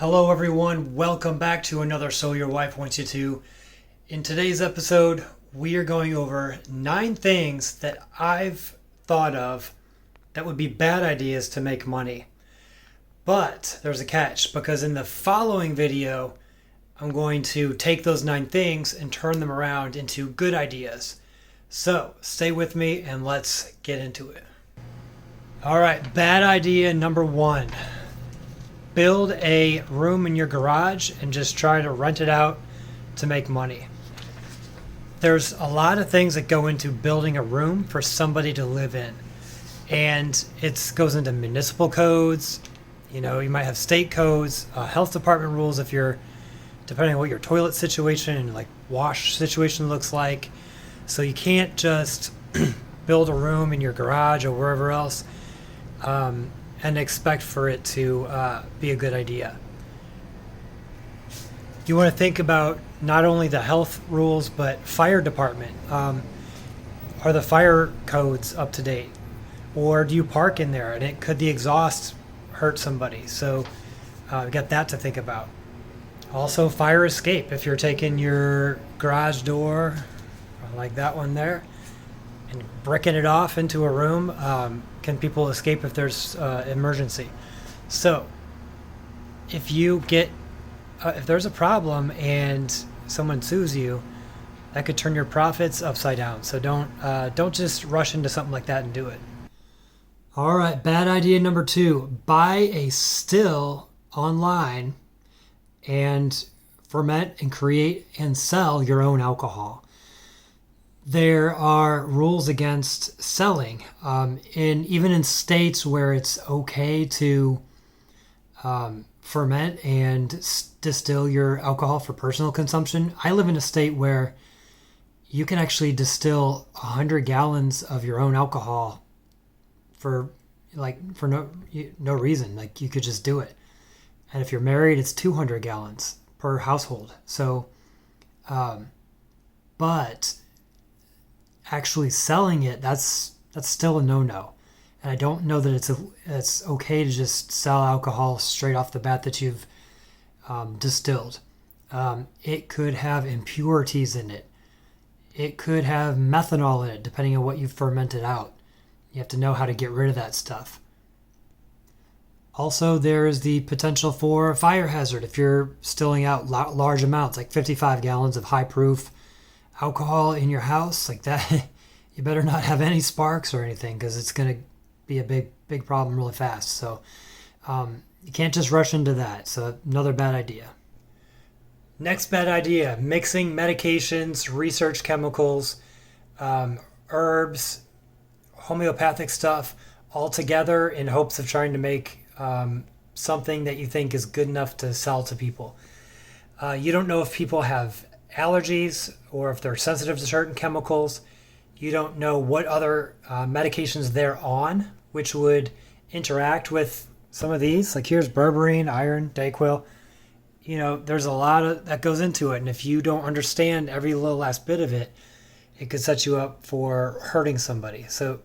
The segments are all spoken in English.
Hello, everyone. Welcome back to another So Your Wife Wants You To. In today's episode, we are going over 9 things that I've thought of that would be bad ideas to make money. But there's a catch, because in the following video, I'm going to take those 9 things and turn them around into good ideas. So stay with me and let's get into it. All right, bad idea number 1. Build a room in your garage and just try to rent it out to make money. There's a lot of things that go into building a room for somebody to live in. And it goes into municipal codes. You might have state codes, health department rules if you're, depending on what your toilet situation and like wash situation looks like. So you can't just build a room in your garage or wherever else and expect for it to be a good idea. You want to think about not only the health rules, but fire department. Are the fire codes up to date? Or do you park in there and could the exhaust hurt somebody? So you got that to think about. Also, fire escape. If you're taking your garage door, like that one there, and bricking it off into a room, can people escape if there's emergency? So if you get if there's a problem and someone sues you, that could turn your profits upside down. So don't just rush into something like that and do it. All right, bad idea number 2: buy a still online and ferment and create and sell your own alcohol. There are rules against selling, even in states where it's okay to ferment and distill your alcohol for personal consumption. I live in a state where you can actually distill 100 gallons of your own alcohol for no reason. Like, you could just do it. And if you're married, it's 200 gallons per household. So, but actually selling it, that's still a no-no. And I don't know that it's okay to just sell alcohol straight off the bat that you've distilled. It could have impurities in it. It could have methanol in it, depending on what you've fermented out. You have to know how to get rid of that stuff. Also, there is the potential for a fire hazard if you're distilling out large amounts, like 55 gallons of high-proof alcohol in your house. Like that, you better not have any sparks or anything, because it's going to be a big problem really fast. So you can't just rush into that. So another bad idea. Next bad idea: mixing medications, research chemicals, herbs, homeopathic stuff all together in hopes of trying to make something that you think is good enough to sell to people. You don't know if people have allergies or if they're sensitive to certain chemicals. You don't know what other medications they're on, which would interact with some of these. Like, here's berberine, iron, Dayquil. There's a lot that goes into it. And if you don't understand every little last bit of it, it could set you up for hurting somebody. So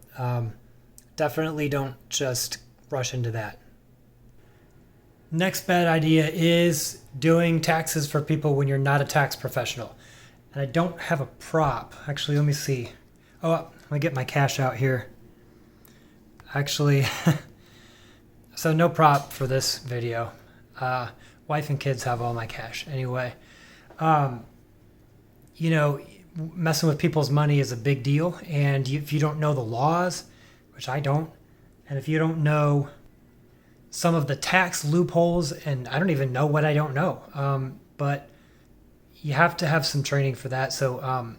definitely don't just rush into that. Next bad idea is doing taxes for people when you're not a tax professional. And I don't have a prop. Actually, let me see. Oh, let me get my cash out here. Actually, so no prop for this video. Wife and kids have all my cash. Anyway, messing with people's money is a big deal. And if you don't know the laws, which I don't, and if you don't know some of the tax loopholes, and I don't even know what I don't know, but you have to have some training for that. So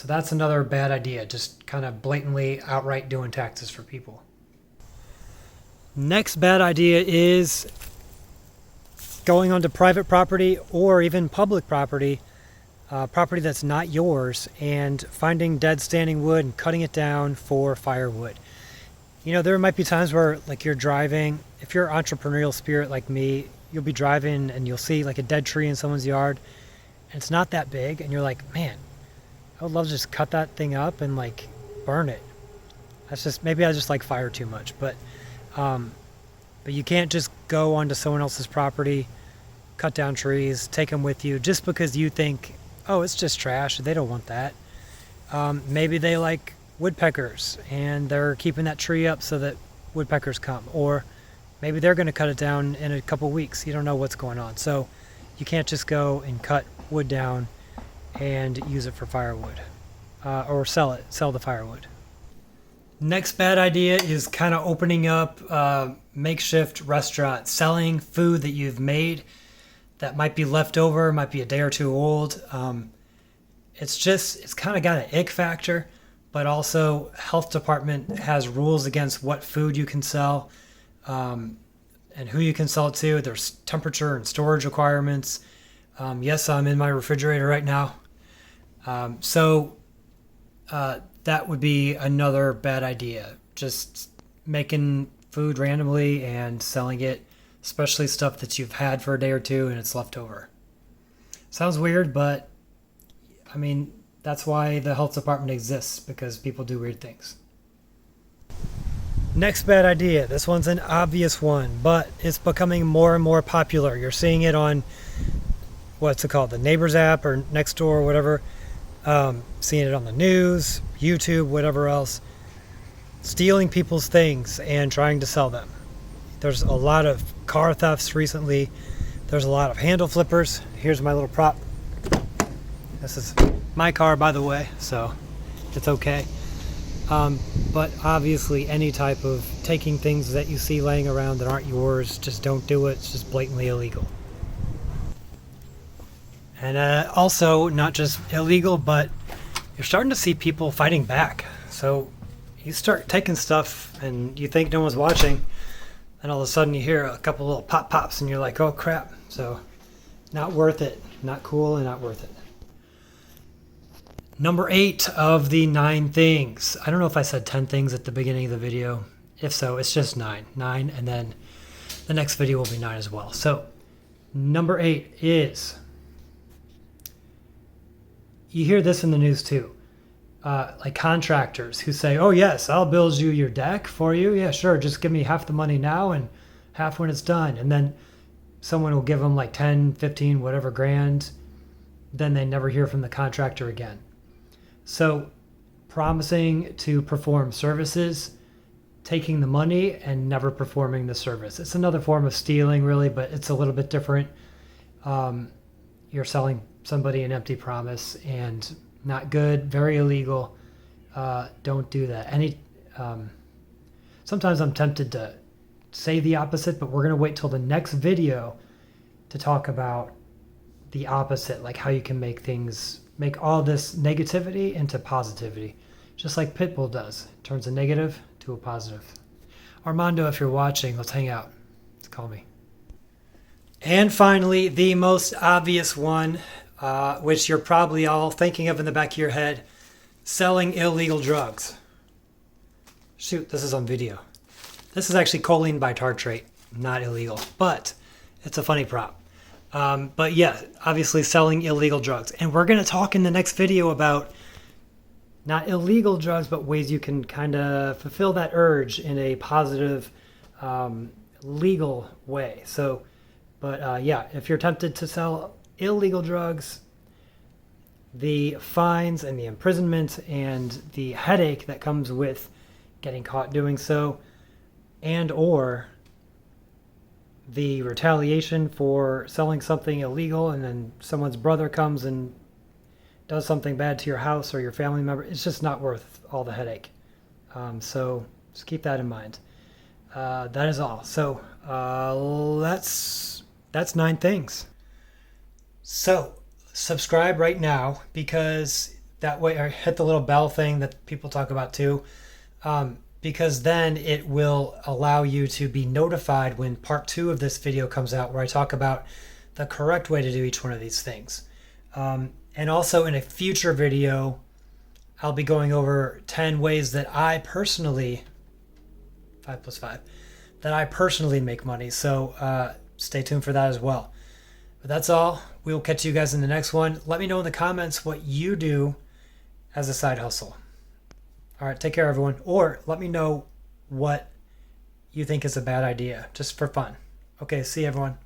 that's another bad idea, just kind of blatantly outright doing taxes for people. Next bad idea is going onto private property or even public property, property that's not yours, and finding dead standing wood and cutting it down for firewood. There might be times where, like, you're driving. If you're an entrepreneurial spirit like me, you'll be driving and you'll see like a dead tree in someone's yard, and it's not that big, and you're like, man, I would love to just cut that thing up and like burn it. Maybe I just like fire too much, but you can't just go onto someone else's property cut down trees, take them with you just because you think, oh, it's just trash. They don't want that. Maybe they like woodpeckers and they're keeping that tree up so that woodpeckers come. Or maybe they're going to cut it down in a couple weeks. You don't know what's going on. So you can't just go and cut wood down and use it for firewood, or sell the firewood. Next bad idea is kind of opening up a makeshift restaurant, selling food that you've made that might be left over, might be a day or two old. It's kind of got an ick factor, but also health department has rules against what food you can sell, and who you can sell it to. There's temperature and storage requirements. Yes, I'm in my refrigerator right now. So that would be another bad idea. Just making food randomly and selling it, especially stuff that you've had for a day or two and it's left over. Sounds weird, but I mean, that's why the health department exists, because people do weird things. Next bad idea. This one's an obvious one, but it's becoming more and more popular. You're seeing it on, what's it called, the Neighbors app or Nextdoor or whatever. Seeing it on the news, YouTube, whatever else. Stealing people's things and trying to sell them. There's a lot of car thefts recently. There's a lot of handle flippers. Here's my little prop. This is my car, by the way, so it's okay. But obviously any type of taking things that you see laying around that aren't yours, just don't do it. It's just blatantly illegal. And also, not just illegal, but you're starting to see people fighting back. So you start taking stuff and you think no one's watching, and all of a sudden you hear a couple little pops and you're like, oh crap. So not worth it. Not cool and not worth it. Number 8 of the 9 things. I don't know if I said 10 things at the beginning of the video. If so, it's just 9. 9, and then the next video will be 9 as well. So number 8 is, you hear this in the news too. Like contractors who say, oh yes, I'll build you your deck for you. Yeah, sure. Just give me half the money now and half when it's done. And then someone will give them like 10, 15, whatever grand. Then they never hear from the contractor again. So promising to perform services, taking the money and never performing the service. It's another form of stealing really, but it's a little bit different. You're selling somebody an empty promise, and not good, very illegal. Don't do that. Sometimes I'm tempted to say the opposite, but we're going to wait till the next video to talk about the opposite, like how you can make all this negativity into positivity, just like Pitbull does. It turns a negative to a positive. Armando, if you're watching, let's hang out. Let's call me. And finally, the most obvious one, which you're probably all thinking of in the back of your head, selling illegal drugs. Shoot, this is on video. This is actually choline bitartrate, not illegal, but it's a funny prop. But yeah, obviously selling illegal drugs. And we're going to talk in the next video about not illegal drugs, but ways you can kind of fulfill that urge in a positive, legal way. So, but yeah, if you're tempted to sell illegal drugs, the fines and the imprisonment and the headache that comes with getting caught doing so, and or the retaliation for selling something illegal and then someone's brother comes and does something bad to your house or your family member, it's just not worth all the headache. So just keep that in mind. That is all. So that's 9 things. So subscribe right now, because that way, or hit the little bell thing that people talk about too, because then it will allow you to be notified when part 2 of this video comes out, where I talk about the correct way to do each one of these things. And also in a future video, I'll be going over 10 ways that I personally, 5 + 5, that I personally make money. So stay tuned for that as well. But that's all. We will catch you guys in the next one. Let me know in the comments what you do as a side hustle. All right, take care, everyone. Or let me know what you think is a bad idea, just for fun. Okay, see you, everyone.